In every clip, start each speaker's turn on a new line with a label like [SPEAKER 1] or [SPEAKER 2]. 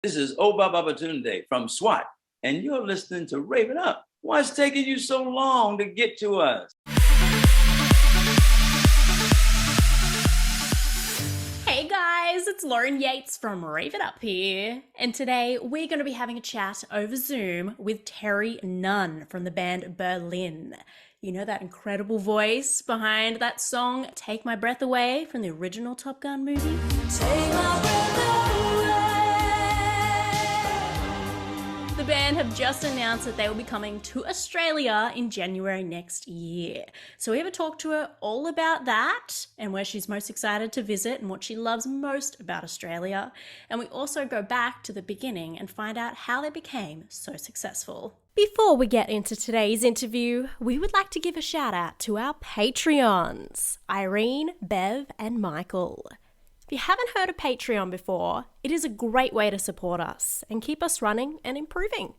[SPEAKER 1] This is Obabatunde from SWAT, and you're listening to Rave It Up. Why's it taking you so long to get to us?
[SPEAKER 2] Hey guys, it's Lauren Yates from Rave It Up here, and today we're going to be having a chat over Zoom with Terri Nunn from the band Berlin. You know that incredible voice behind that song Take My Breath Away from the original Top Gun movie? Take my breath away. The band have just announced that they will be coming to Australia in January next year. So we have a talk to her all about that and where she's most excited to visit and what she loves most about Australia. And we also go back to the beginning and find out how they became so successful. Before we get into today's interview, we would like to give a shout out to our Patreons, Irene, Bev, and Michael. If you haven't heard of Patreon before, it is a great way to support us and keep us running and improving.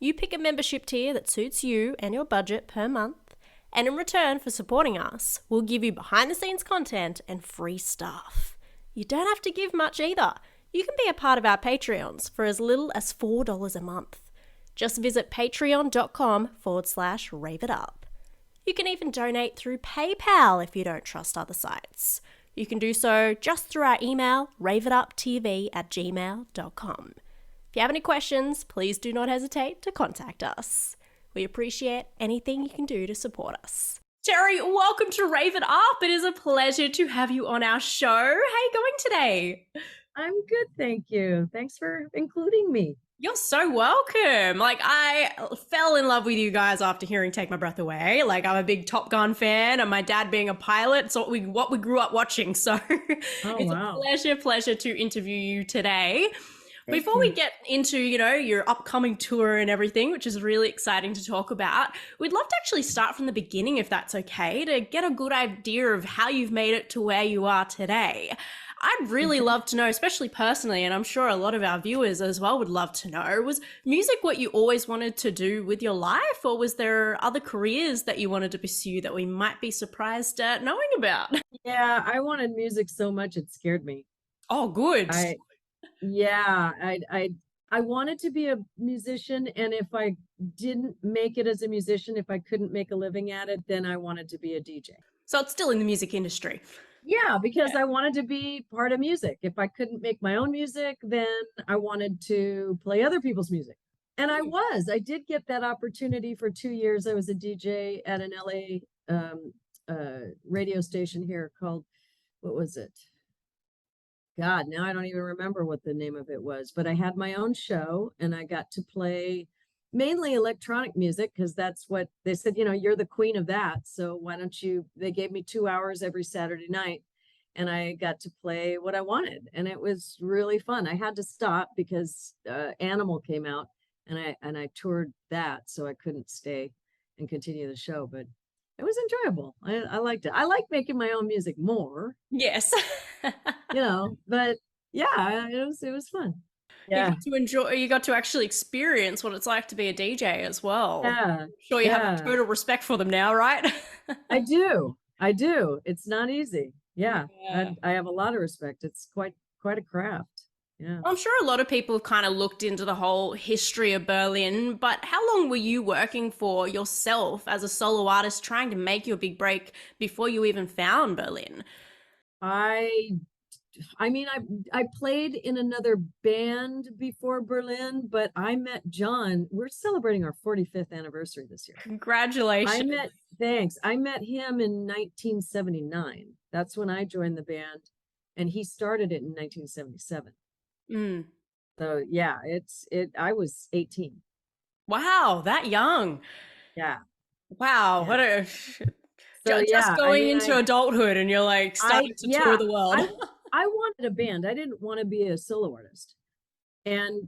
[SPEAKER 2] You pick a membership tier that suits you and your budget per month, and in return for supporting us, we'll give you behind-the-scenes content and free stuff. You don't have to give much either. You can be a part of our Patreons for as little as $4 a month. Just visit patreon.com/raveitup. You can even donate through PayPal if you don't trust other sites. You can do so just through our email, raveituptv@gmail.com. If you have any questions, please do not hesitate to contact us. We appreciate anything you can do to support us. Terri, welcome to Rave It Up. It is a pleasure to have you on our show. How are you going today?
[SPEAKER 3] I'm good, thank you. Thanks for including me.
[SPEAKER 2] You're so welcome. I fell in love with you guys after hearing Take My Breath Away. I'm a big Top Gun fan, and my dad being a pilot, it's what we grew up watching. So it's a pleasure to interview you today. Before we get into, your upcoming tour and everything, which is really exciting to talk about, we'd love to actually start from the beginning, if that's okay, to get a good idea of how you've made it to where you are today. I'd really love to know, especially personally, and I'm sure a lot of our viewers as well would love to know, was music what you always wanted to do with your life, or was there other careers that you wanted to pursue that we might be surprised at knowing about?
[SPEAKER 3] Yeah, I wanted music so much it scared me.
[SPEAKER 2] Oh, good.
[SPEAKER 3] I wanted to be a musician, and if I didn't make it as a musician, if I couldn't make a living at it, then I wanted to be a DJ.
[SPEAKER 2] So it's still in the music industry.
[SPEAKER 3] Yeah, because I wanted to be part of music. If I couldn't make my own music, then I wanted to play other people's music. And I did get that opportunity for 2 years. I was a DJ at an LA radio station here called, what was it? God, now I don't even remember what the name of it was, but I had my own show and I got to play mainly electronic music because that's what they said, you're the queen of that. So why don't you, they gave me 2 hours every Saturday night and I got to play what I wanted. And it was really fun. I had to stop because Animal came out and I toured that. So I couldn't stay and continue the show, but it was enjoyable. I liked it. I like making my own music more.
[SPEAKER 2] Yes.
[SPEAKER 3] But yeah, it was fun. Yeah.
[SPEAKER 2] You got to enjoy, you got to actually experience what it's like to be a DJ as well.
[SPEAKER 3] Yeah.
[SPEAKER 2] I'm sure you have a total respect for them now, right?
[SPEAKER 3] I do. It's not easy. Yeah. I have a lot of respect. It's quite a craft. Yeah.
[SPEAKER 2] I'm sure a lot of people have kind of looked into the whole history of Berlin, but how long were you working for yourself as a solo artist trying to make your big break before you even found Berlin?
[SPEAKER 3] I played in another band before Berlin, but I met John. We're celebrating our 45th anniversary this year.
[SPEAKER 2] Congratulations.
[SPEAKER 3] Thanks. I met him in 1979. That's when I joined the band, and he started it in 1977. So yeah, I was 18.
[SPEAKER 2] Wow, that young.
[SPEAKER 3] Yeah.
[SPEAKER 2] Wow,
[SPEAKER 3] yeah.
[SPEAKER 2] Just going into adulthood and you're starting to tour the world.
[SPEAKER 3] I wanted a band. I didn't want to be a solo artist. And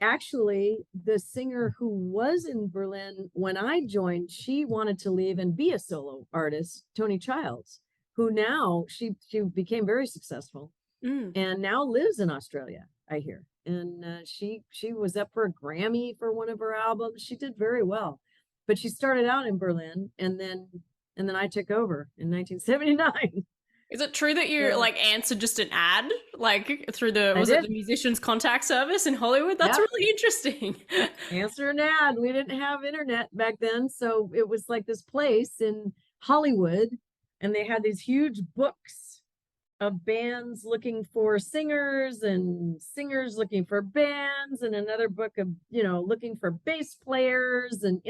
[SPEAKER 3] actually the singer who was in Berlin when I joined, she wanted to leave and be a solo artist, Tony Childs, who now she became very successful and now lives in Australia, I hear. And she was up for a Grammy for one of her albums. She did very well. But she started out in Berlin and then I took over in 1979.
[SPEAKER 2] Is it true that you
[SPEAKER 3] So
[SPEAKER 2] like answered just an ad, like through the
[SPEAKER 3] I
[SPEAKER 2] was it
[SPEAKER 3] did.
[SPEAKER 2] the musicians contact service in Hollywood? That's
[SPEAKER 3] Yep.
[SPEAKER 2] really interesting.
[SPEAKER 3] Answer an ad. We didn't have internet back then. So it was like this place in Hollywood, and they had these huge books of bands looking for singers and singers looking for bands, and another book of, looking for bass players. And,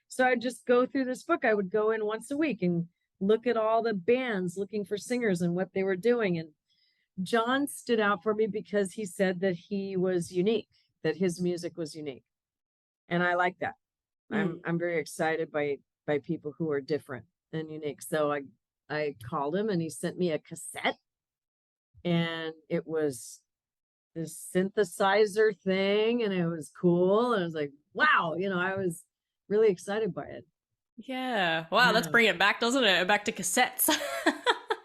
[SPEAKER 3] so I'd just go through this book. I would go in once a week and look at all the bands looking for singers and what they were doing. And John stood out for me because he said that he was unique, that his music was unique. And I like that. I'm very excited by people who are different and unique. So I called him and he sent me a cassette, and it was this synthesizer thing, and it was cool. And I was like, wow, I was really excited by it.
[SPEAKER 2] Yeah. Wow, that's
[SPEAKER 3] Yeah.
[SPEAKER 2] bringing it back, doesn't it? Back to cassettes.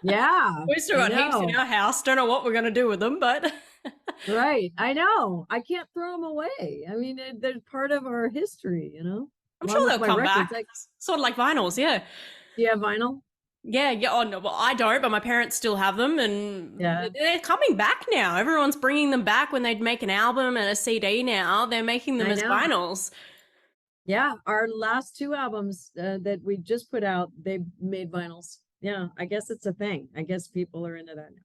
[SPEAKER 3] Yeah,
[SPEAKER 2] We still
[SPEAKER 3] I
[SPEAKER 2] got heaps in
[SPEAKER 3] know.
[SPEAKER 2] our house. Don't know what we're gonna do with them, but
[SPEAKER 3] Right. I know. I can't throw them away. I mean, they're part of our history.
[SPEAKER 2] I'm
[SPEAKER 3] Along
[SPEAKER 2] sure
[SPEAKER 3] with
[SPEAKER 2] they'll
[SPEAKER 3] my
[SPEAKER 2] come
[SPEAKER 3] records.
[SPEAKER 2] back.
[SPEAKER 3] Like,
[SPEAKER 2] Sort of like vinyls, yeah.
[SPEAKER 3] do you have vinyl?
[SPEAKER 2] Yeah, yeah. Oh no, well I don't, but my parents still have them, and
[SPEAKER 3] Yeah,
[SPEAKER 2] they're coming back now. Everyone's bringing them back when they'd make an album and a CD. Now they're making them
[SPEAKER 3] I
[SPEAKER 2] as
[SPEAKER 3] know.
[SPEAKER 2] vinyls.
[SPEAKER 3] Yeah, our last two albums that we just put out, they made vinyls. Yeah, I guess it's a thing. I guess people are into that now.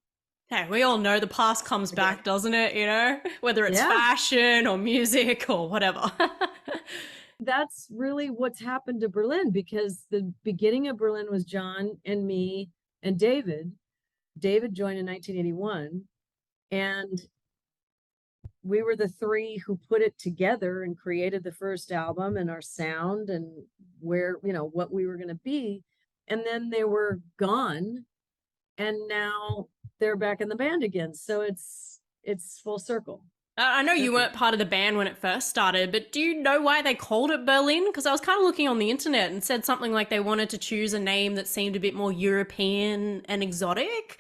[SPEAKER 2] Hey, we all know the past comes back, doesn't it? Whether it's
[SPEAKER 3] Yeah,
[SPEAKER 2] fashion or music or whatever.
[SPEAKER 3] that's really what's happened to Berlin, because the beginning of Berlin was John and me and David. David joined in 1981, and we were the three who put it together and created the first album and our sound and where, what we were going to be. And then they were gone, and now they're back in the band again. So it's full circle.
[SPEAKER 2] I know you
[SPEAKER 3] Okay.
[SPEAKER 2] weren't part of the band when it first started, but do you know why they called it Berlin? Because I was kind of looking on the internet and said something like they wanted to choose a name that seemed a bit more European and exotic.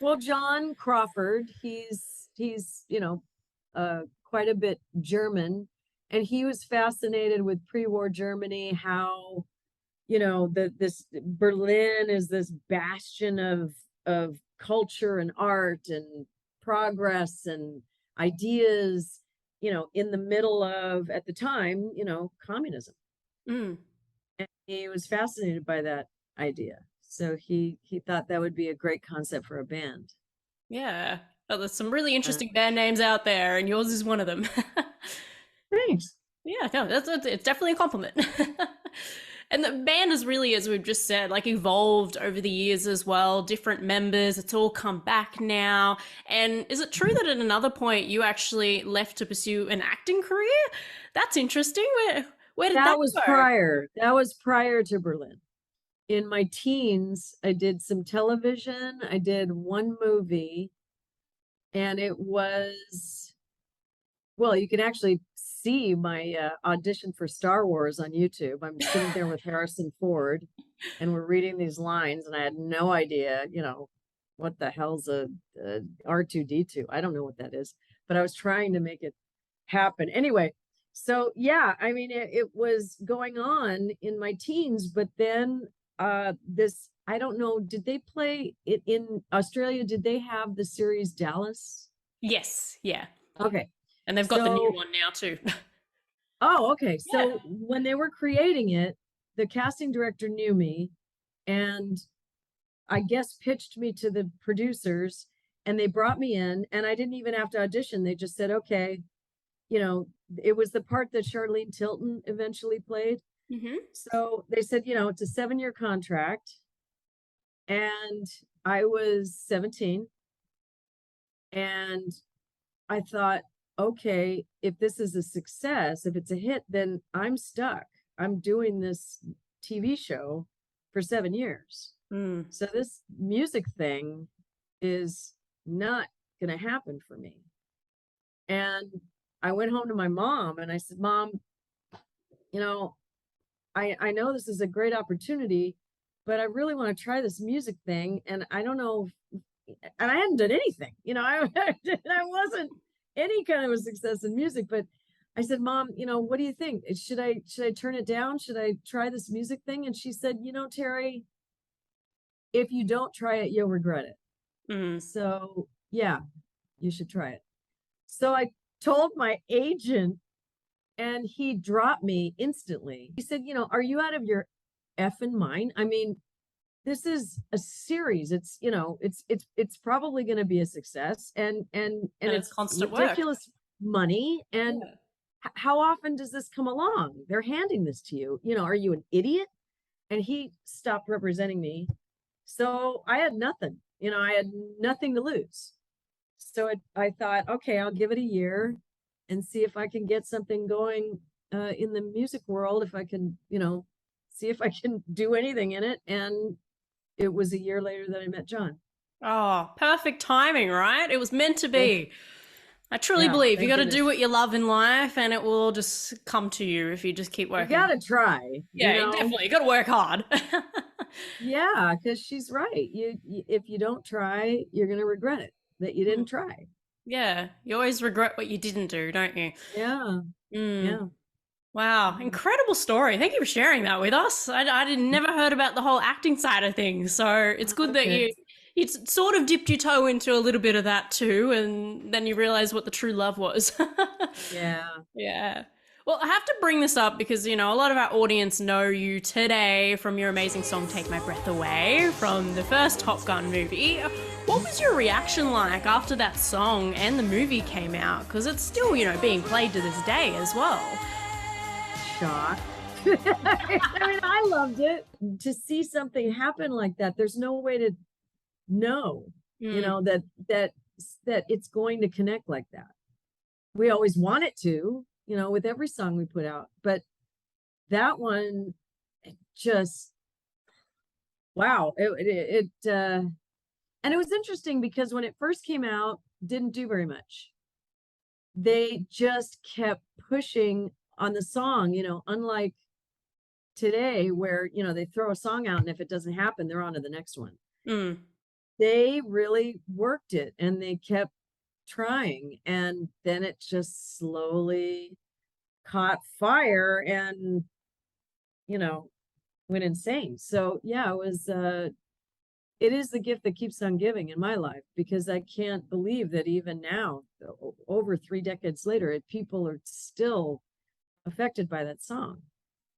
[SPEAKER 3] Well, John Crawford, he's quite a bit German, and he was fascinated with pre-war Germany, how this Berlin is this bastion of culture and art and progress and ideas, in the middle of, at the time, communism.
[SPEAKER 2] Mm,
[SPEAKER 3] And he was fascinated by that idea. So he thought that would be a great concept for a band.
[SPEAKER 2] yeah. Oh, there's some really
[SPEAKER 3] Uh,
[SPEAKER 2] interesting band names out there, and yours is one of them.
[SPEAKER 3] Thanks.
[SPEAKER 2] Yeah, no, it's definitely a compliment. And the band has really, as we've just said, like evolved over the years as well. Different members, it's all come back now. And is it true that at another point you actually left to pursue an acting career? That's interesting. Where did that
[SPEAKER 3] That was
[SPEAKER 2] go?
[SPEAKER 3] prior. That was prior to Berlin. In my teens, I did some television. I did one movie, and it was, well, you can actually see my audition for Star Wars on YouTube. I'm sitting there with Harrison Ford, and we're reading these lines, and I had no idea, what the hell's a R2D2. I don't know what that is, but I was trying to make it happen. Anyway, so yeah, I mean, it was going on in my teens, but then this, I don't know, did they play it in Australia? Did they have the series Dallas?
[SPEAKER 2] Yes, yeah.
[SPEAKER 3] Okay.
[SPEAKER 2] And they've got the new
[SPEAKER 3] So,
[SPEAKER 2] one now too.
[SPEAKER 3] oh, okay.
[SPEAKER 2] Yeah.
[SPEAKER 3] So when they were creating it, the casting director knew me, and I guess pitched me to the producers, and they brought me in, and I didn't even have to audition. They just said, okay, it was the part that Charlene Tilton eventually played.
[SPEAKER 2] Hmm.
[SPEAKER 3] So they said, it's a 7-year contract. And I was 17. And I thought, okay, if this is a success, if it's a hit, then I'm stuck. I'm doing this TV show for 7 years.
[SPEAKER 2] Mm.
[SPEAKER 3] So this music thing is not going to happen for me. And I went home to my mom and I said, Mom, I know this is a great opportunity, but I really want to try this music thing. And I don't know, and I hadn't done anything, I wasn't any kind of a success in music, but I said, Mom, what do you think? Should I turn it down? Should I try this music thing? And she said, Terri, if you don't try it, you'll regret it.
[SPEAKER 2] Mm.
[SPEAKER 3] So yeah, you should try it. So I told my agent and he dropped me instantly. He said, are you out of your effing mind? I mean, this is a series. It's, it's probably going to be a success and
[SPEAKER 2] it's
[SPEAKER 3] it's
[SPEAKER 2] constant work.
[SPEAKER 3] ridiculous money. And how often does this come along? They're handing this to you. Are you an idiot? And he stopped representing me. So I had nothing, I had nothing to lose. So I thought, okay, I'll give it a year and see if I can get something going in the music world, if I can, see if I can do anything in it. And it was a year later that I met John.
[SPEAKER 2] Oh, perfect timing, right? It was meant to be. I truly believe you got to do what you love in life and it will just come to you if you just keep working.
[SPEAKER 3] You got to try.
[SPEAKER 2] Yeah, definitely. You got to work hard.
[SPEAKER 3] Yeah, because she's right. If you don't try, you're going to regret it that you didn't try.
[SPEAKER 2] Yeah, you always regret what you didn't do, don't you?
[SPEAKER 3] Yeah. Yeah.
[SPEAKER 2] Wow, incredible story. Thank you for sharing that with us. I never heard about the whole acting side of things, so it's good that you sort of dipped your toe into a little bit of that too, and then you realized what the true love was.
[SPEAKER 3] Yeah.
[SPEAKER 2] Yeah. Well, I have to bring this up because, a lot of our audience know you today from your amazing song, Take My Breath Away, from the first Top Gun movie. What was your reaction like after that song and the movie came out? Because it's still, being played to this day as well.
[SPEAKER 3] Shock. I mean, I loved it. To see something happen like that, there's no way to know, that it's going to connect like that. We always want it to, with every song we put out, but that one just, wow. And it was interesting because when it first came out, didn't do very much. They just kept pushing on the song, unlike today where, they throw a song out and if it doesn't happen, they're on to the next one. They really worked it and they kept trying, and then it just slowly caught fire and, went insane. So yeah, it is the gift that keeps on giving in my life, because I can't believe that even now, over 3 decades later, people are still affected by that song.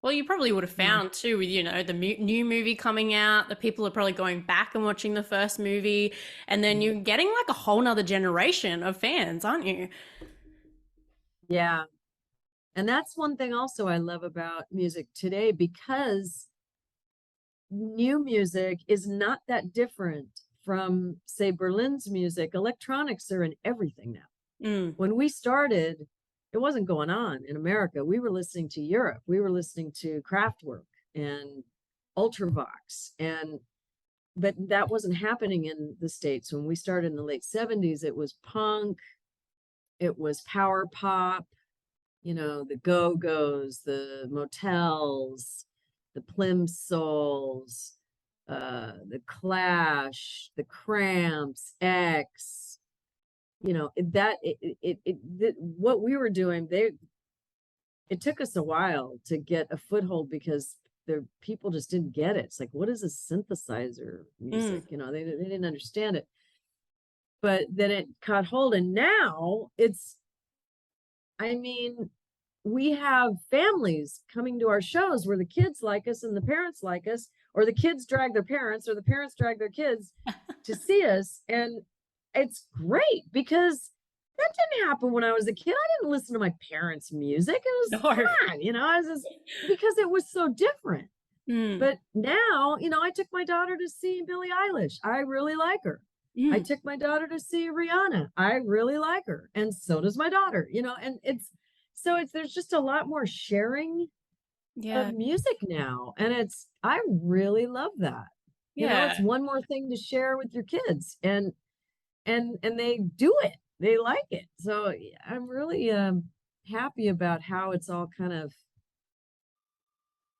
[SPEAKER 2] Well, you probably would have found too, with, the new movie coming out, the people are probably going back and watching the first movie, and then you're getting like a whole nother generation of fans, aren't you?
[SPEAKER 3] Yeah. And that's one thing also I love about music today, because new music is not that different from, say, Berlin's music. Electronics are in everything now. When we started, it wasn't going on in America. We were listening to Europe. We were listening to Kraftwerk and Ultravox, but that wasn't happening in the States. When we started in the late 70s, it was punk, it was power pop, the Go-Go's, the Motels, the Plimsolls, the Clash, the Cramps, X, what we were doing, it took us a while to get a foothold because the people just didn't get it. It's like, what is a synthesizer music? They didn't understand it. But then it caught hold, and now we have families coming to our shows where the kids like us and the parents like us, or the kids drag their parents or the parents drag their kids to see us. And it's great, because that didn't happen when I was a kid. I didn't listen to my parents' music. It was fun, I was just, because it was so different. But now, I took my daughter to see Billie Eilish. I really like her. I took my daughter to see Rihanna. I really like her. And so does my daughter, and there's just a lot more sharing of music now. And I really love that. It's one more thing to share with your kids, and they do it. They like it. So I'm really happy about how it's all kind of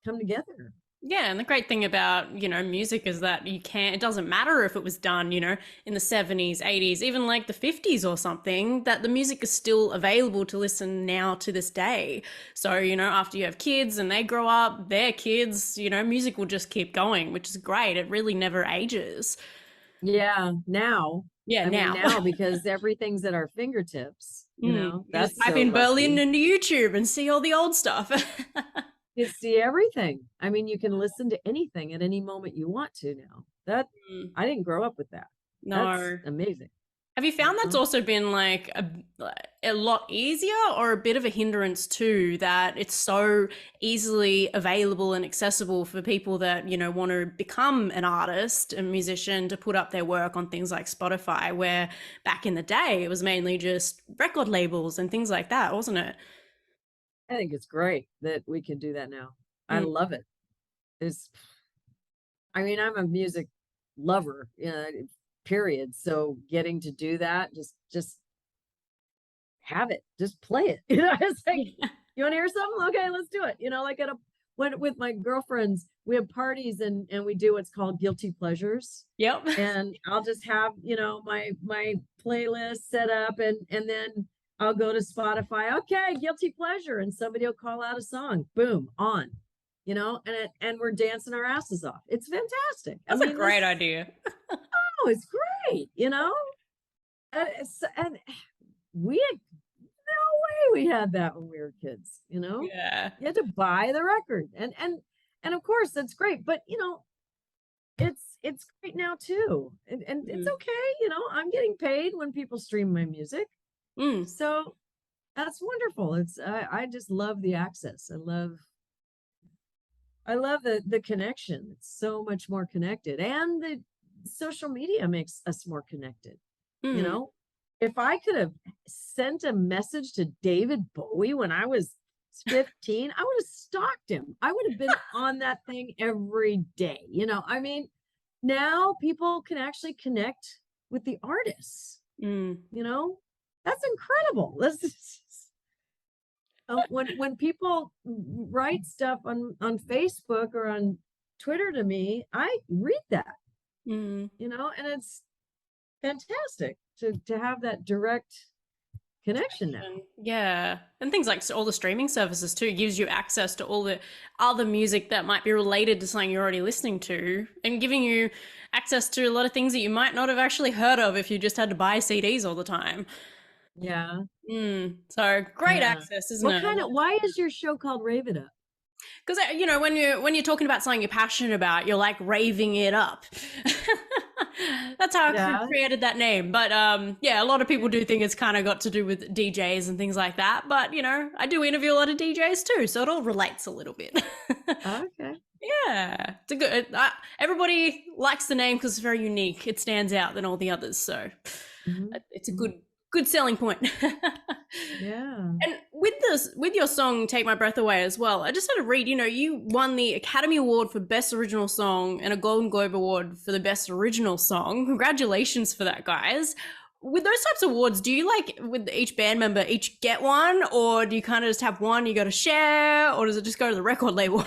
[SPEAKER 3] come together.
[SPEAKER 2] Yeah, and the great thing about, music is that it doesn't matter if it was done, in the 70s, 80s, even like the 50s or something, that the music is still available to listen now to this day. So, after you have kids and they grow up, their kids, music will just keep going, which is great. It really never ages.
[SPEAKER 3] Yeah, now.
[SPEAKER 2] Yeah,
[SPEAKER 3] I mean,
[SPEAKER 2] now.
[SPEAKER 3] now because everything's at our fingertips,
[SPEAKER 2] You just
[SPEAKER 3] that's
[SPEAKER 2] type
[SPEAKER 3] so
[SPEAKER 2] in Berlin
[SPEAKER 3] lucky.
[SPEAKER 2] into YouTube and see all the old stuff.
[SPEAKER 3] You see everything. I mean, you can listen to anything at any moment you want to now. That
[SPEAKER 2] Mm,
[SPEAKER 3] I didn't grow up with that. That's
[SPEAKER 2] no.
[SPEAKER 3] amazing.
[SPEAKER 2] Have you
[SPEAKER 3] You
[SPEAKER 2] found that's
[SPEAKER 3] know?
[SPEAKER 2] also been like a lot easier or a bit of a hindrance too, that it's so easily available and accessible for people that, want to become an artist, a musician, to put up their work on things like Spotify, where back in the day it was mainly just record labels and things like that, wasn't it?
[SPEAKER 3] I think it's great that we can do that now. I
[SPEAKER 2] Mm,
[SPEAKER 3] love it. It's, I mean, I'm a music lover, period. So getting to do that, just have it, just play it. It's like,
[SPEAKER 2] yeah.
[SPEAKER 3] you want to hear something? Okay, let's do it. Like when with my girlfriends, we have parties and we do what's called guilty pleasures.
[SPEAKER 2] Yep.
[SPEAKER 3] And I'll just have, my playlist set up and then I'll go to Spotify. Okay, guilty pleasure. And somebody will call out a song. Boom, on. And we're dancing our asses off. It's fantastic. I
[SPEAKER 2] That's a
[SPEAKER 3] mean,
[SPEAKER 2] great idea.
[SPEAKER 3] it's great. And we had no way we had that when we were kids.
[SPEAKER 2] Yeah.
[SPEAKER 3] You had to buy the record. And of course that's great, but it's great now too. And it's
[SPEAKER 2] Mm.
[SPEAKER 3] okay, I'm getting paid when people stream my music.
[SPEAKER 2] Mm.
[SPEAKER 3] So that's wonderful. I just love the access. I love the connection. It's so much more connected. And the social media makes us more connected. You
[SPEAKER 2] Mm.
[SPEAKER 3] know, if I could have sent a message to David Bowie when I was 15, I would have stalked him. I would have been on that thing every day. I mean, now people can actually connect with the artists,
[SPEAKER 2] Mm.
[SPEAKER 3] you know, that's incredible. When people write stuff on Facebook or on Twitter to me, I read that,
[SPEAKER 2] Mm.
[SPEAKER 3] and it's fantastic to have that direct connection now.
[SPEAKER 2] Yeah, and things like all the streaming services too gives you access to all the other music that might be related to something you're already listening to, and giving you access to a lot of things that you might not have actually heard of if you just had to buy CDs all the time.
[SPEAKER 3] Yeah,
[SPEAKER 2] So great
[SPEAKER 3] yeah.
[SPEAKER 2] access, isn't it?
[SPEAKER 3] Why is your show called Rave It Up?
[SPEAKER 2] Because when you're talking about something you're passionate about, you're like raving it up. That's how I
[SPEAKER 3] Yeah.
[SPEAKER 2] created that name. But yeah, a lot of people do think it's kind of got to do with DJs and things like that. But I do interview a lot of DJs too, so it all relates a little bit.
[SPEAKER 3] Okay.
[SPEAKER 2] Yeah, it's a good. Everybody likes the name because it's very unique. It stands out than all the others, so
[SPEAKER 3] Mhm,
[SPEAKER 2] it's a
[SPEAKER 3] mhm.
[SPEAKER 2] good selling point.
[SPEAKER 3] Yeah.
[SPEAKER 2] And with your song "Take My Breath Away" as well, I just had to read. You won the Academy Award for Best Original Song and a Golden Globe Award for the Best Original Song. Congratulations for that, guys. With those types of awards, do you with each band member each get one, or do you kind of just have one you got to share, or does it just go to the record label?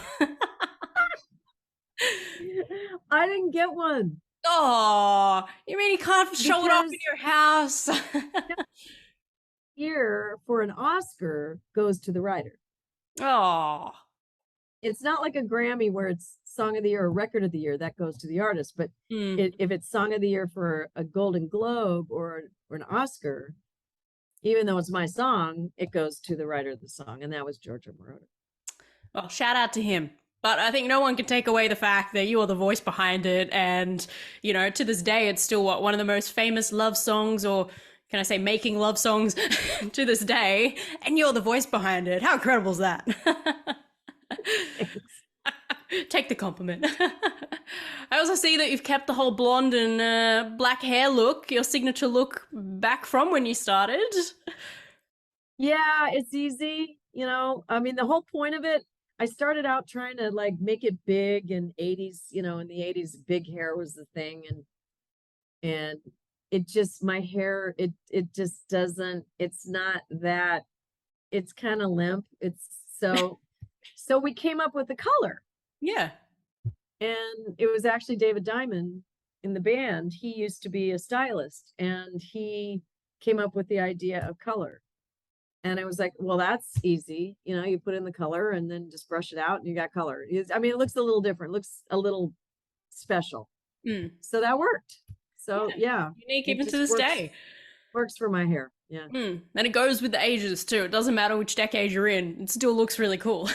[SPEAKER 3] I didn't get one
[SPEAKER 2] Oh, you mean you can't show it off in
[SPEAKER 3] because
[SPEAKER 2] your house?
[SPEAKER 3] here for an Oscar goes to the writer.
[SPEAKER 2] Oh.
[SPEAKER 3] It's not like a Grammy where it's Song of the Year or Record of the Year that goes to the artist, but
[SPEAKER 2] Mm.
[SPEAKER 3] if it's Song of the Year for a Golden Globe or an Oscar, even though it's my song, it goes to the writer of the song, and that was Giorgio Moroder.
[SPEAKER 2] Well, shout out to him. But I think no one can take away the fact that you are the voice behind it. And, to this day, it's still one of the most famous love songs, or can I say making love songs to this day. And you're the voice behind it. How incredible is that? Take the compliment. I also see that you've kept the whole blonde and black hair look, your signature look, back from when you started.
[SPEAKER 3] Yeah, it's easy. I mean, the whole point of it, I started out trying to like make it big in 80s, in the 80s, big hair was the thing. And it just, my hair, it just doesn't, it's not that, it's kind of limp. So we came up with the color.
[SPEAKER 2] Yeah.
[SPEAKER 3] And it was actually David Diamond in the band. He used to be a stylist, and he came up with the idea of color. And I was like, well, that's easy. You know, you put in the color and then just brush it out and you got color. I mean, it looks a little different, looks a little special. So that worked. So yeah,
[SPEAKER 2] unique even to this day.
[SPEAKER 3] Works for my hair. Yeah.
[SPEAKER 2] And it goes with the ages too. It doesn't matter which decade you're in. It still looks really cool.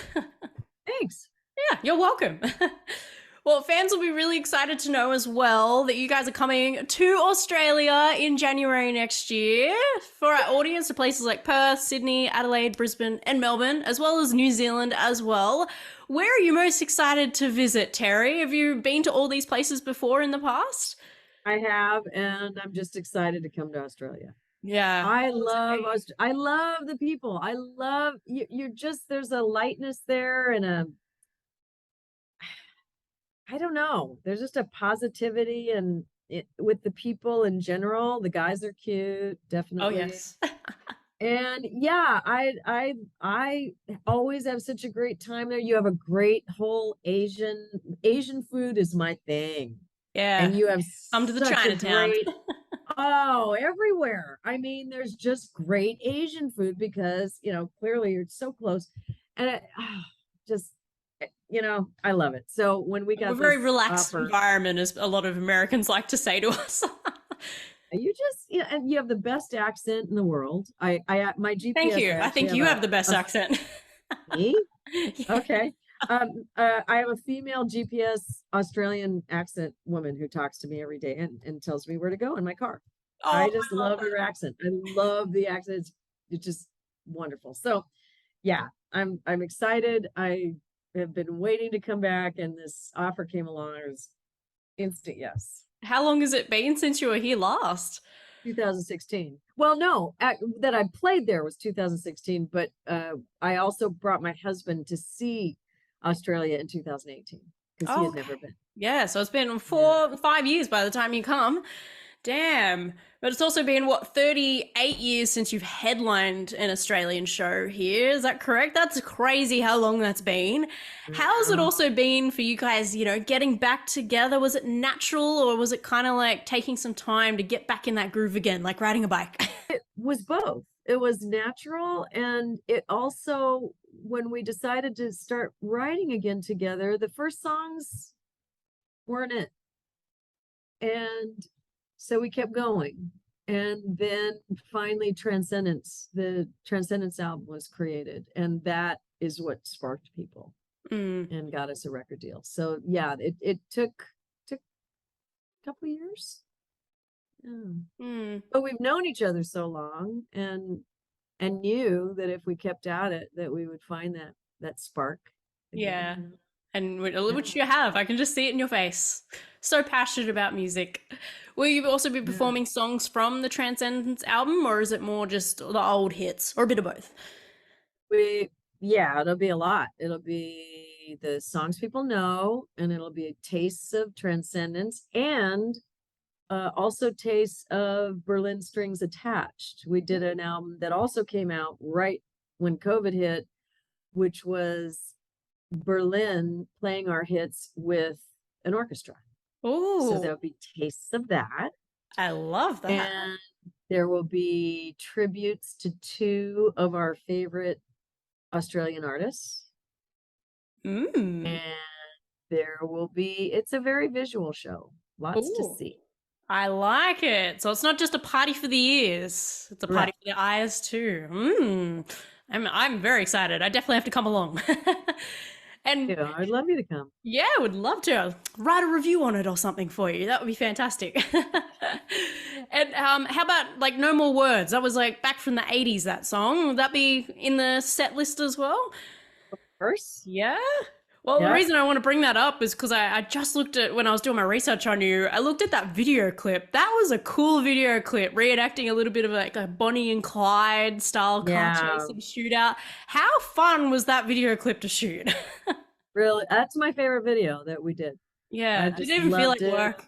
[SPEAKER 3] Thanks.
[SPEAKER 2] Yeah, you're welcome. Well, fans will be really excited to know as well that you guys are coming to Australia in January next year. For our audience, to places like Perth, Sydney, Adelaide, Brisbane, and Melbourne, as well as New Zealand as well. Where are you most excited to visit, Terri? Have you been to all these places before in the past?
[SPEAKER 3] I have, and I'm just excited to come to Australia.
[SPEAKER 2] Yeah.
[SPEAKER 3] I love the people. I love you're just, there's a lightness there and I don't know. There's just a positivity and with the people in general. The guys are cute, definitely.
[SPEAKER 2] Oh yes.
[SPEAKER 3] And yeah, I always have such a great time there. You have a great whole Asian food is my thing.
[SPEAKER 2] Yeah.
[SPEAKER 3] And you have
[SPEAKER 2] come to the Chinatown.
[SPEAKER 3] Oh, everywhere. I mean, there's just great Asian food because, you know, clearly you're so close. And just, you know, I love it. So when we got
[SPEAKER 2] a very relaxed environment, as a lot of Americans like to say to us.
[SPEAKER 3] You just, you know, and you have the best accent in the world. My GPS.
[SPEAKER 2] Thank you. I think you have the best accent.
[SPEAKER 3] Me? Okay. I have a female GPS Australian accent woman who talks to me every day and tells me where to go in my car. Oh, I just love her accent. I love the accent. It's just wonderful. So yeah, I'm excited. I have been waiting to come back, and this offer came along. It was instant yes.
[SPEAKER 2] How long has it been since you were here last?
[SPEAKER 3] 2016. Well, no, that I played there was 2016, but I also brought my husband to see Australia in 2018 because he had never been.
[SPEAKER 2] Yeah, so it's been 5 years by the time you come. Damn. But it's also been, 38 years since you've headlined an Australian show here. Is that correct? That's crazy how long that's been. How has it also been for you guys, you know, getting back together? Was it natural, or was it kind of like taking some time to get back in that groove again, like riding a bike?
[SPEAKER 3] It was both. It was natural, and it also, when we decided to start writing again together, the first songs weren't it. And so we kept going. And then finally the Transcendence album was created. And that is what sparked people and got us a record deal. So yeah, it took a couple of years. Yeah. But we've known each other so long and knew that if we kept at it, that we would find that spark again.
[SPEAKER 2] Yeah. And which you have. I can just see it in your face. So passionate about music. Will you also be performing songs from the Transcendence album, or is it more just the old hits, or a bit of both?
[SPEAKER 3] It'll be a lot. It'll be the songs people know, and it'll be tastes of Transcendence, and also tastes of Berlin Strings Attached. We did an album that also came out right when COVID hit, which was Berlin playing our hits with an orchestra. Oh, so there'll be tastes of that.
[SPEAKER 2] I love that.
[SPEAKER 3] And there will be tributes to 2 of our favorite Australian artists. And there will be, it's a very visual show. Lots to see.
[SPEAKER 2] I like it. So it's not just a party for the ears. It's a party for the eyes too. I'm very excited. I definitely have to come along. And
[SPEAKER 3] yeah, I'd love you to come.
[SPEAKER 2] Yeah, I would love to write a review on it or something for you. That would be fantastic. And how about like No More Words? That was like back from the 80s, that song. Would that be in the set list as well?
[SPEAKER 3] Of course.
[SPEAKER 2] Yeah. Well, the reason I want to bring that up is because I just looked at, when I was doing my research on you, I looked at that video clip. That was a cool video clip, reenacting a little bit of like a Bonnie and Clyde style car chasing shootout. How fun was that video clip to shoot?
[SPEAKER 3] Really? That's my favorite video that we did.
[SPEAKER 2] Yeah, it didn't even feel like work.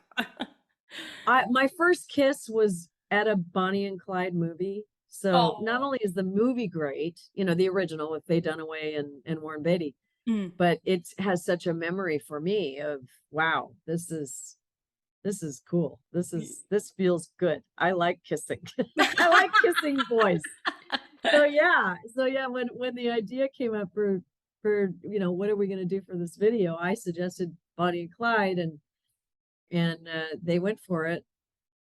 [SPEAKER 3] My first kiss was at a Bonnie and Clyde movie. So not only is the movie great, you know, the original with Faye Dunaway and Warren Beatty, but it has such a memory for me of, wow, this is cool. This feels good. I like kissing. I like kissing boys. So yeah, when the idea came up for what are we going to do for this video, I suggested Bonnie and Clyde, and they went for it,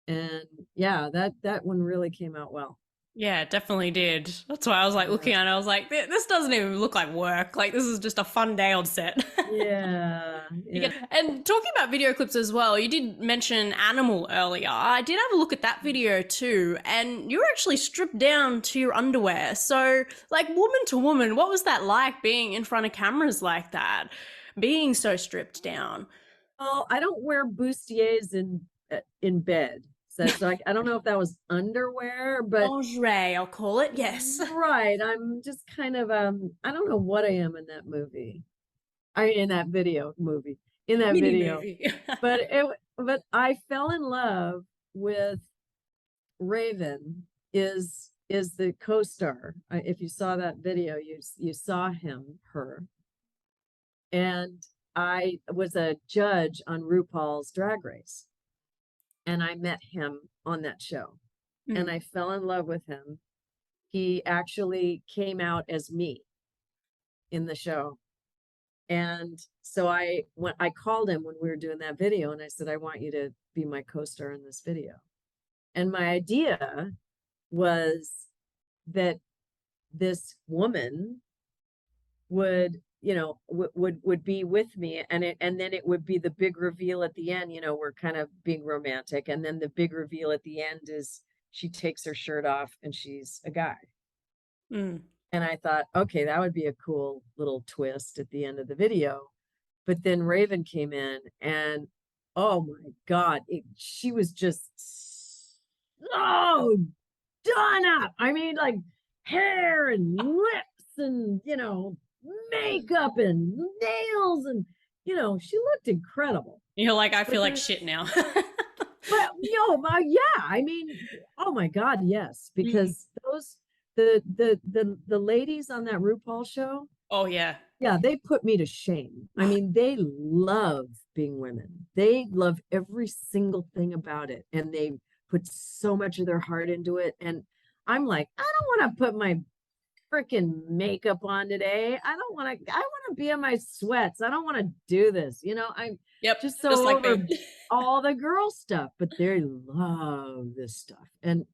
[SPEAKER 3] and yeah, that one really came out well.
[SPEAKER 2] Yeah, it definitely did. That's why I was like looking at it, I was like, this doesn't even look like work. Like, this is just a fun day on set.
[SPEAKER 3] Yeah, yeah.
[SPEAKER 2] And talking about video clips as well, you did mention Animal earlier. I did have a look at that video too, and you were actually stripped down to your underwear. So, like, woman to woman, what was that like being in front of cameras like that? Being so stripped down?
[SPEAKER 3] Oh, I don't wear bustiers in bed. So I don't know if that was underwear, but
[SPEAKER 2] Lingerie, I'll call it. Yes.
[SPEAKER 3] right. I'm just kind of I don't know what I am in that movie. In that video movie. In that
[SPEAKER 2] Mini
[SPEAKER 3] video.
[SPEAKER 2] movie.
[SPEAKER 3] But I fell in love with Raven is the co-star. If you saw that video, you saw her. And I was a judge on RuPaul's Drag Race. And I met him on that show. And I fell in love with him. He actually came out as me in the show. And so I called him when we were doing that video, and I said, I want you to be my co-star in this video. And my idea was that this woman would be with me, and then it would be the big reveal at the end. We're kind of being romantic, and then the big reveal at the end is she takes her shirt off and she's a guy. And I thought, okay, that would be a cool little twist at the end of the video. But then Raven came in, and oh my God, she was just so done up. I mean, like hair and lips and, makeup and nails, and, she looked incredible.
[SPEAKER 2] You're like, I feel like shit now.
[SPEAKER 3] But, yeah, I mean, oh my God, yes, because the ladies on that RuPaul show.
[SPEAKER 2] Oh yeah.
[SPEAKER 3] Yeah, they put me to shame. I mean, they love being women. They love every single thing about it. And they put so much of their heart into it. And I'm like, I don't want to put my freaking makeup on today. I want to be in my sweats. I don't want to do this. I'm just so
[SPEAKER 2] just like
[SPEAKER 3] over all the girl stuff, but they love this stuff. And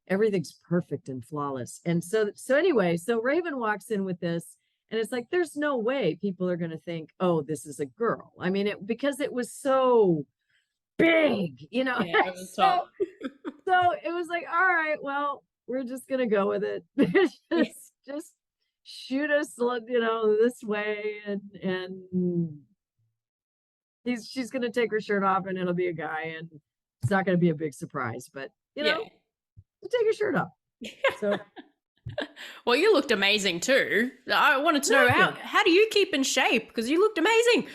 [SPEAKER 3] everything's perfect and flawless. And so anyway, so Raven walks in with this, and it's like, there's no way people are going to think, oh, this is a girl. I mean, because it was so big,
[SPEAKER 2] Yeah, it was
[SPEAKER 3] so it was like, all right, well, we're just going to go with it. just shoot us, this way. And she's going to take her shirt off, and it'll be a guy, and it's not going to be a big surprise, but take your shirt off. So
[SPEAKER 2] well, you looked amazing too. I wanted to know how do you keep in shape, because you looked amazing.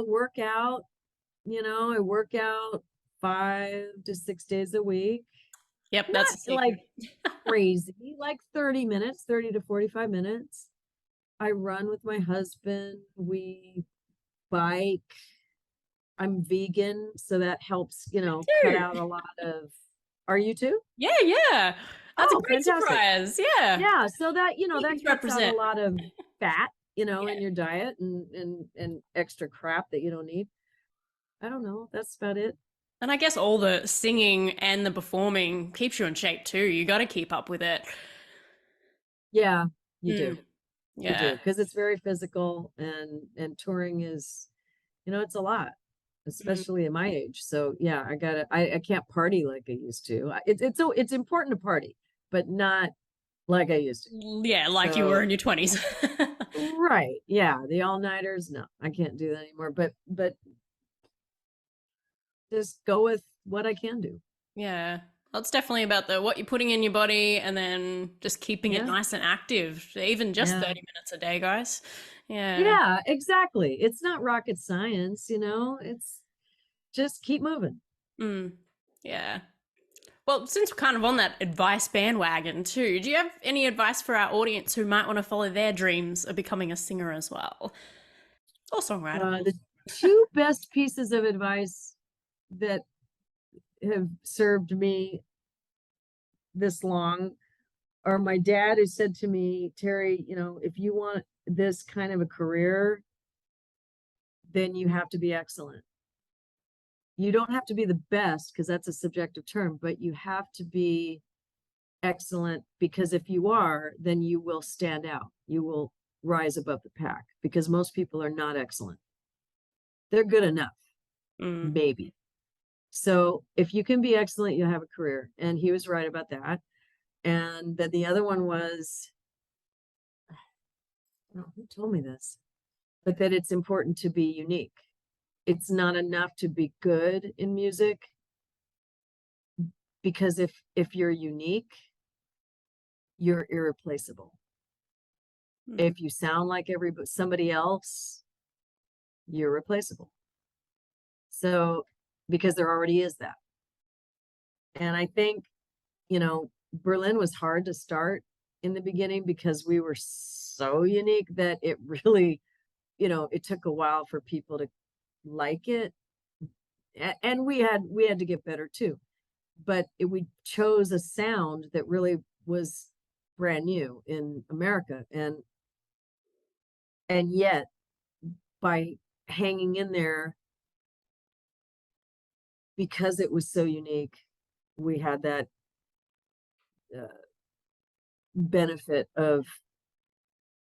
[SPEAKER 3] Work out. I work out 5 to 6 days a week.
[SPEAKER 2] Yep,
[SPEAKER 3] Not
[SPEAKER 2] that's
[SPEAKER 3] like crazy, like 30 to 45 minutes. I run with my husband. We bike. I'm vegan, so that helps, cut out a lot of. Are you too?
[SPEAKER 2] Yeah. That's a great
[SPEAKER 3] fantastic.
[SPEAKER 2] Surprise. Yeah.
[SPEAKER 3] Yeah. So that, that cuts out a lot of fat, in your diet, and extra crap that you don't need. I don't know. That's about it.
[SPEAKER 2] And I guess all the singing and the performing keeps you in shape too. You got to keep up with it.
[SPEAKER 3] Yeah, you do.
[SPEAKER 2] Yeah.
[SPEAKER 3] You do, because it's very physical, and touring is, it's a lot, especially at my age. So yeah, I can't party like I used to. It's important to party, but not like I used to.
[SPEAKER 2] Yeah, like you were in your 20s.
[SPEAKER 3] Right. Yeah, the all-nighters, no, I can't do that anymore. But just go with what I can do.
[SPEAKER 2] Yeah. Well, it's definitely about what you're putting in your body, and then just keeping it nice and active, even just 30 minutes a day, guys.
[SPEAKER 3] Yeah, exactly. It's not rocket science, it's just keep moving.
[SPEAKER 2] Yeah. Well, since we're kind of on that advice bandwagon too, do you have any advice for our audience who might want to follow their dreams of becoming a singer as well? Or songwriter?
[SPEAKER 3] The two best pieces of advice that have served me this long are my dad, who said to me, Terry, you know, if you want this kind of a career, then you have to be excellent. You don't have to be the best, because that's a subjective term, but you have to be excellent, because if you are, then you will stand out. You will rise above the pack, because most people are not excellent. They're good enough, maybe. So if you can be excellent, you'll have a career. And he was right about that. And then the other one was, I don't know who told me this, but that it's important to be unique. It's not enough to be good in music, because if you're unique, you're irreplaceable. If you sound like somebody else, you're replaceable. So, because there already is that. And I think, you know, Berlin was hard to start in the beginning, because we were so unique that it really, you know, it took a while for people to like it. And we had to get better too. But we chose a sound that really was brand new in America. And yet, by hanging in there, because it was so unique, we had that benefit of,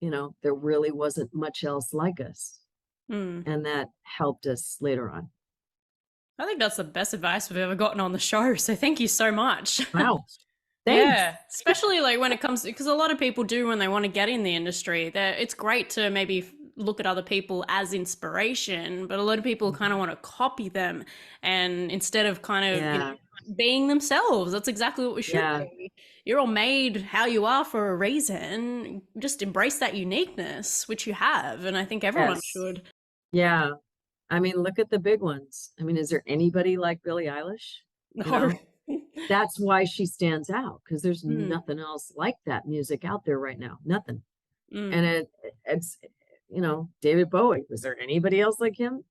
[SPEAKER 3] you know, there really wasn't much else like us. And that helped us later on.
[SPEAKER 2] I think that's the best advice we've ever gotten on the show. So thank you so much.
[SPEAKER 3] Wow. Thanks.
[SPEAKER 2] Yeah, especially like when it comes to, because a lot of people do when they want to get in the industry, it's great to maybe look at other people as inspiration, but a lot of people kind of want to copy them, and instead of kind of you know, being themselves. That's exactly what we should be. You're all made how you are for a reason. Just embrace that uniqueness, which you have, and I think everyone should.
[SPEAKER 3] Yeah. I mean, look at the big ones. I mean, is there anybody like Billie Eilish? You know? That's why she stands out, because there's nothing else like that music out there right now. Nothing. And it's, you know, David Bowie. Was there anybody else like him?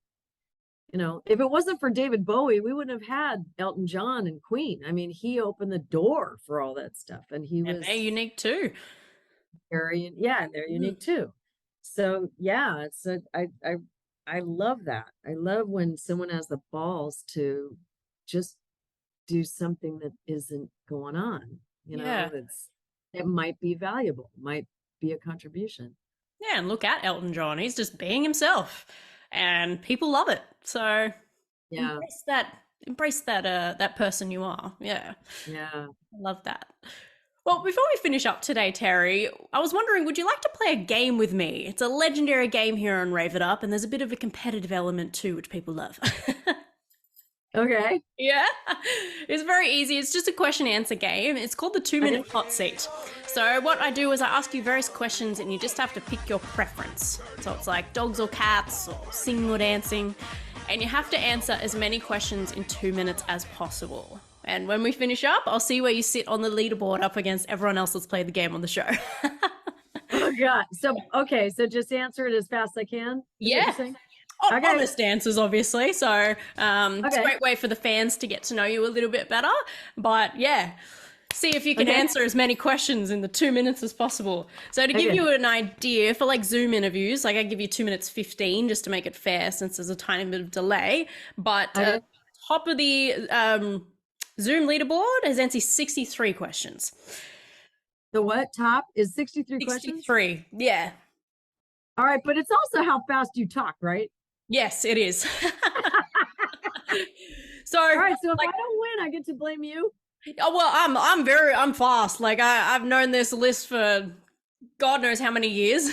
[SPEAKER 3] You know, if it wasn't for David Bowie, we wouldn't have had Elton John and Queen. I mean, he opened the door for all that stuff, and
[SPEAKER 2] they're unique too.
[SPEAKER 3] They're unique too. So yeah, I love that. I love when someone has the balls to just do something that isn't going on, you know, it might be valuable, might be a contribution.
[SPEAKER 2] Yeah, and look at Elton John. He's just being himself, and people love it. So embrace that person you are. Yeah. I love that. Well, before we finish up today, Terri, I was wondering, would you like to play a game with me? It's a legendary game here on Rave It Up, and there's a bit of a competitive element too, which people love.
[SPEAKER 3] Okay.
[SPEAKER 2] Yeah, it's very easy. It's just a question answer game. It's called the 2-minute hot seat. So what I do is I ask you various questions, and you just have to pick your preference. So it's like dogs or cats, or singing or dancing, and you have to answer as many questions in 2 minutes as possible. And when we finish up, I'll see where you sit on the leaderboard up against everyone else that's played the game on the show.
[SPEAKER 3] Oh God. So just answer it as fast as I can.
[SPEAKER 2] Yeah. Honest answers, obviously. So it's a great way for the fans to get to know you a little bit better. But yeah, see if you can answer as many questions in the 2 minutes as possible. So to give you an idea, for like Zoom interviews, like I give you 2 minutes 15 just to make it fair, since there's a tiny bit of delay. But top of the Zoom leaderboard has answered 63 questions.
[SPEAKER 3] The what top is 63 questions?
[SPEAKER 2] 63, yeah.
[SPEAKER 3] All right, but it's also how fast you talk, right?
[SPEAKER 2] Yes, it is. So,
[SPEAKER 3] all right, so if I don't win, I get to blame you?
[SPEAKER 2] Oh, well, I'm fast. Like I've known this list for God knows how many years.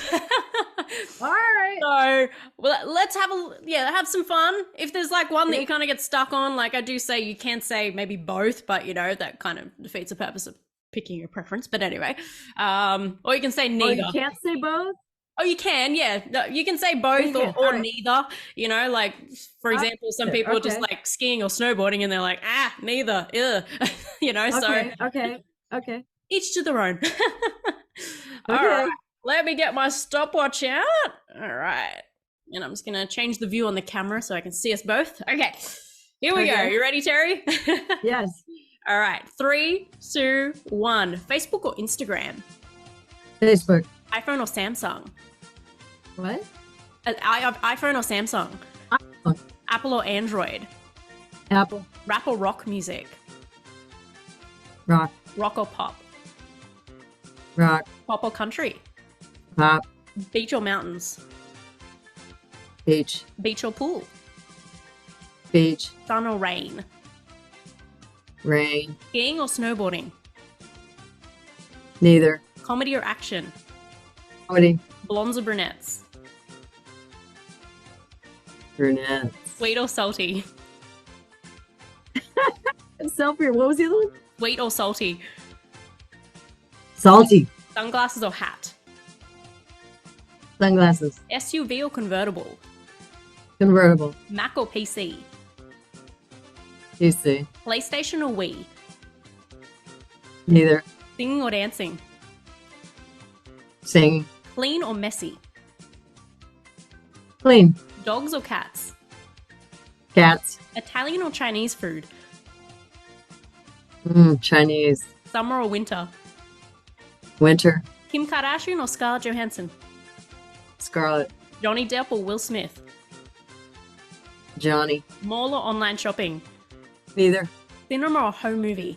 [SPEAKER 3] All right.
[SPEAKER 2] So, well, let's have some fun. If there's like one that you kind of get stuck on, like I do say, you can say maybe both, but you know, that kind of defeats the purpose of picking your preference. But anyway, or you can say neither.
[SPEAKER 3] Oh, you can't say both?
[SPEAKER 2] Oh, you can, yeah. No, you can say both
[SPEAKER 3] You can,
[SPEAKER 2] or
[SPEAKER 3] alright.
[SPEAKER 2] neither. You know, like for example, some people just
[SPEAKER 3] Okay.
[SPEAKER 2] like skiing or snowboarding, and they're like, neither. Ugh. You know, so
[SPEAKER 3] Okay.
[SPEAKER 2] each to their own. All right,
[SPEAKER 3] Okay.
[SPEAKER 2] let me get my stopwatch out. All right, and I'm just gonna change the view on the camera so I can see us both. Okay, here we go.
[SPEAKER 3] Okay.
[SPEAKER 2] You ready, Terry?
[SPEAKER 3] Yes.
[SPEAKER 2] All right, 3, 2, 1. Facebook or Instagram?
[SPEAKER 3] Facebook.
[SPEAKER 2] iPhone or Samsung?
[SPEAKER 3] What?
[SPEAKER 2] iPhone or Samsung?
[SPEAKER 3] iPhone.
[SPEAKER 2] Apple or Android?
[SPEAKER 3] Apple.
[SPEAKER 2] Rap or rock music?
[SPEAKER 3] Rock.
[SPEAKER 2] Rock or pop?
[SPEAKER 3] Rock.
[SPEAKER 2] Pop or country?
[SPEAKER 3] Pop.
[SPEAKER 2] Beach or mountains?
[SPEAKER 3] Beach.
[SPEAKER 2] Beach or pool?
[SPEAKER 3] Beach.
[SPEAKER 2] Sun or rain?
[SPEAKER 3] Rain.
[SPEAKER 2] Skiing or snowboarding?
[SPEAKER 3] Neither.
[SPEAKER 2] Comedy or action?
[SPEAKER 3] Comedy.
[SPEAKER 2] Blondes or brunettes?
[SPEAKER 3] Brunette.
[SPEAKER 2] Sweet or salty?
[SPEAKER 3] Selfie. What was the other one?
[SPEAKER 2] Sweet or salty?
[SPEAKER 3] Salty.
[SPEAKER 2] Sunglasses or hat?
[SPEAKER 3] Sunglasses.
[SPEAKER 2] SUV or convertible?
[SPEAKER 3] Convertible.
[SPEAKER 2] Mac or PC?
[SPEAKER 3] PC.
[SPEAKER 2] PlayStation or Wii?
[SPEAKER 3] Neither.
[SPEAKER 2] Singing or dancing?
[SPEAKER 3] Singing.
[SPEAKER 2] Clean or messy?
[SPEAKER 3] Clean.
[SPEAKER 2] Dogs or cats?
[SPEAKER 3] Cats.
[SPEAKER 2] Italian or Chinese food?
[SPEAKER 3] Chinese.
[SPEAKER 2] Summer or winter?
[SPEAKER 3] Winter.
[SPEAKER 2] Kim Kardashian or Scarlett Johansson?
[SPEAKER 3] Scarlet.
[SPEAKER 2] Johnny Depp or Will Smith?
[SPEAKER 3] Johnny.
[SPEAKER 2] Mall or online shopping?
[SPEAKER 3] Neither.
[SPEAKER 2] Cinema or home movie?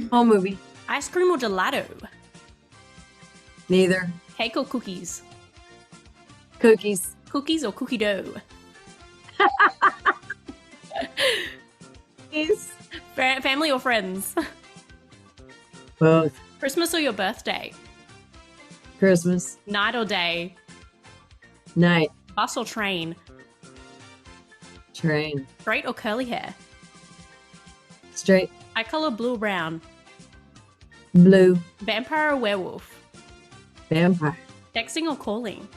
[SPEAKER 3] Home movie.
[SPEAKER 2] Ice cream or gelato?
[SPEAKER 3] Neither.
[SPEAKER 2] Cake or cookies?
[SPEAKER 3] Cookies.
[SPEAKER 2] Cookies or cookie dough?
[SPEAKER 3] Cookies.
[SPEAKER 2] Family or friends?
[SPEAKER 3] Both.
[SPEAKER 2] Christmas or your birthday?
[SPEAKER 3] Christmas.
[SPEAKER 2] Night or day?
[SPEAKER 3] Night.
[SPEAKER 2] Bus or train?
[SPEAKER 3] Train.
[SPEAKER 2] Straight or curly hair?
[SPEAKER 3] Straight.
[SPEAKER 2] Eye color blue or brown?
[SPEAKER 3] Blue.
[SPEAKER 2] Vampire or werewolf?
[SPEAKER 3] Vampire.
[SPEAKER 2] Texting or calling?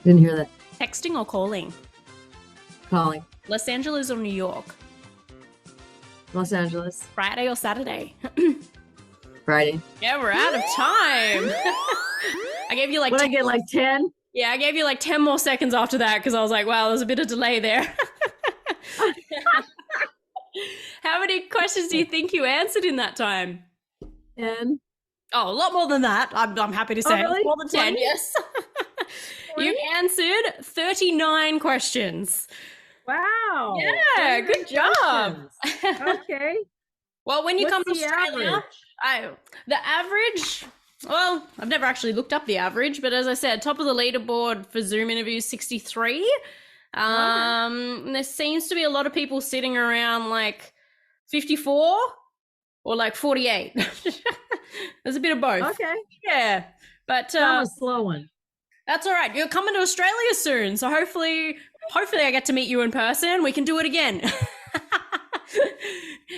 [SPEAKER 3] Didn't hear that.
[SPEAKER 2] Texting or calling?
[SPEAKER 3] Calling.
[SPEAKER 2] Los Angeles or New York?
[SPEAKER 3] Los Angeles.
[SPEAKER 2] Friday or Saturday?
[SPEAKER 3] Friday.
[SPEAKER 2] Yeah, we're out of time. I gave you like
[SPEAKER 3] What I
[SPEAKER 2] 10
[SPEAKER 3] get, like 10?
[SPEAKER 2] Yeah, I gave you like 10 more seconds after that because I was like, wow, there's a bit of delay there. How many questions do you think you answered in that time?
[SPEAKER 3] 10.
[SPEAKER 2] Oh, a lot more than that. I'm happy to say.
[SPEAKER 3] really?
[SPEAKER 2] More than 10,
[SPEAKER 3] 20?
[SPEAKER 2] yes.
[SPEAKER 3] 20?
[SPEAKER 2] You answered 39 questions.
[SPEAKER 3] Wow.
[SPEAKER 2] Yeah, good job.
[SPEAKER 3] Okay.
[SPEAKER 2] Well, when you
[SPEAKER 3] What's
[SPEAKER 2] come to
[SPEAKER 3] the
[SPEAKER 2] Australia, the average, well, I've never actually looked up the average, but as I said, top of the leaderboard for Zoom interviews, 63. There seems to be a lot of people sitting around like 54 or like 48. There's a bit of both.
[SPEAKER 3] Okay.
[SPEAKER 2] Yeah. But
[SPEAKER 3] I'm a slow one.
[SPEAKER 2] that's all right. You're coming to Australia soon, so hopefully I get to meet you in person. We can do it again.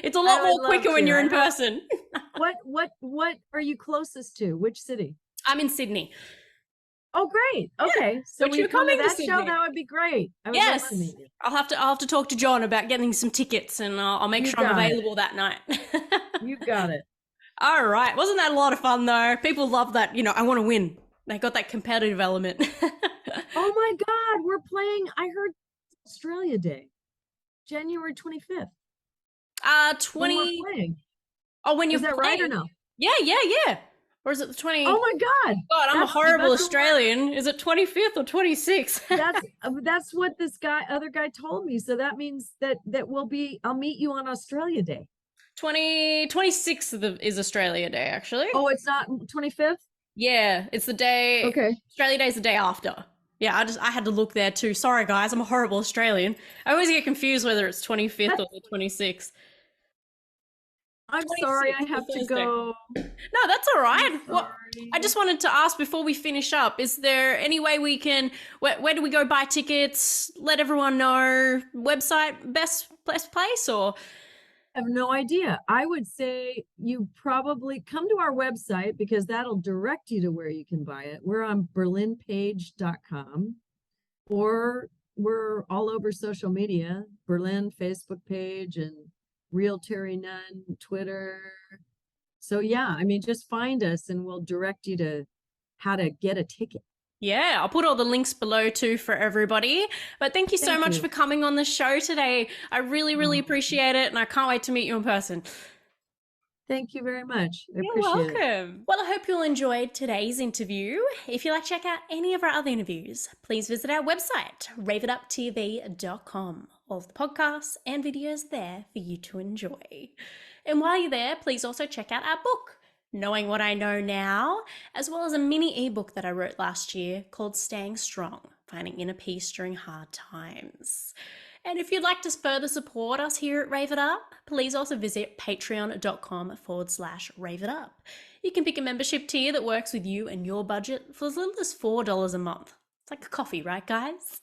[SPEAKER 2] It's a lot
[SPEAKER 3] I would
[SPEAKER 2] more
[SPEAKER 3] love
[SPEAKER 2] quicker when
[SPEAKER 3] to.
[SPEAKER 2] you're in person.
[SPEAKER 3] What are you closest to? Which city?
[SPEAKER 2] I'm in Sydney.
[SPEAKER 3] Oh, great. Okay. So
[SPEAKER 2] But
[SPEAKER 3] when
[SPEAKER 2] you're
[SPEAKER 3] you come to
[SPEAKER 2] coming to
[SPEAKER 3] that show,
[SPEAKER 2] Sydney.
[SPEAKER 3] that would be great. I would
[SPEAKER 2] Yes.
[SPEAKER 3] love to meet you.
[SPEAKER 2] I'll have to talk to John about getting some tickets, and I'll make
[SPEAKER 3] You
[SPEAKER 2] sure I'm
[SPEAKER 3] got it.
[SPEAKER 2] available that night.
[SPEAKER 3] You got it.
[SPEAKER 2] All right. Wasn't that a lot of fun though? People love that, I want to win. They got that competitive element.
[SPEAKER 3] Oh my God, we're playing. I heard Australia Day, January 25th. When
[SPEAKER 2] 20
[SPEAKER 3] we're playing.
[SPEAKER 2] Oh, when you're
[SPEAKER 3] Is that right or
[SPEAKER 2] playing.
[SPEAKER 3] no?
[SPEAKER 2] Yeah. Or is it the 20?
[SPEAKER 3] Oh my God.
[SPEAKER 2] God, I'm a
[SPEAKER 3] that's-
[SPEAKER 2] horrible
[SPEAKER 3] that's the one-
[SPEAKER 2] Australian. Is it 25th or 26th?
[SPEAKER 3] That's what this other guy told me. So that means that I'll meet you on Australia Day.
[SPEAKER 2] 26th is Australia Day, actually.
[SPEAKER 3] Oh, it's not 25th?
[SPEAKER 2] Yeah, it's the day.
[SPEAKER 3] Okay.
[SPEAKER 2] Australia Day is the day after. Yeah, I had to look there too. Sorry, guys, I'm a horrible Australian. I always get confused whether it's 25th or the 26th.
[SPEAKER 3] I'm sorry, I
[SPEAKER 2] 26th,
[SPEAKER 3] have to
[SPEAKER 2] Thursday.
[SPEAKER 3] go.
[SPEAKER 2] No, that's all right. Well,
[SPEAKER 3] Sorry.
[SPEAKER 2] I just wanted to ask before we finish up, is there any way we can, where do we go buy tickets? Let everyone know. Website, best place or?
[SPEAKER 3] have no idea. I would say you probably come to our website because that'll direct you to where you can buy it. We're on berlinpage.com, or we're all over social media, Berlin Facebook page and Real Terri Nunn, Twitter. So yeah, I mean, just find us and we'll direct you to how to get a ticket.
[SPEAKER 2] Yeah, I'll put all the links below too for everybody. But thank you so much for coming on the show today. I really, really appreciate it, and I can't wait to meet you in person.
[SPEAKER 3] Thank you very much. I
[SPEAKER 2] You're
[SPEAKER 3] appreciate it.
[SPEAKER 2] welcome. Well, I hope you'll enjoy today's interview. If you'd like to check out any of our other interviews, please visit our website, raveituptv.com. All of the podcasts and videos there for you to enjoy. And while you're there, please also check out our book, Knowing What I Know Now, as well as a mini ebook that I wrote last year called Staying Strong, Finding Inner Peace During Hard Times. And if you'd like to further support us here at Rave It Up, please also visit patreon.com/Rave It Up. You can pick a membership tier that works with you and your budget for as little as $4 a month. It's like a coffee, right, guys?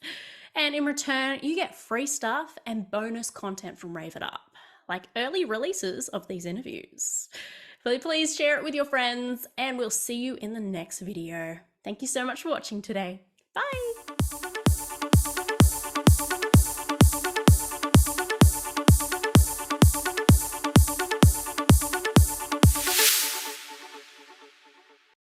[SPEAKER 2] And in return, you get free stuff and bonus content from Rave It Up, like early releases of these interviews. Please share it with your friends, and we'll see you in the next video. Thank you so much for watching today. Bye!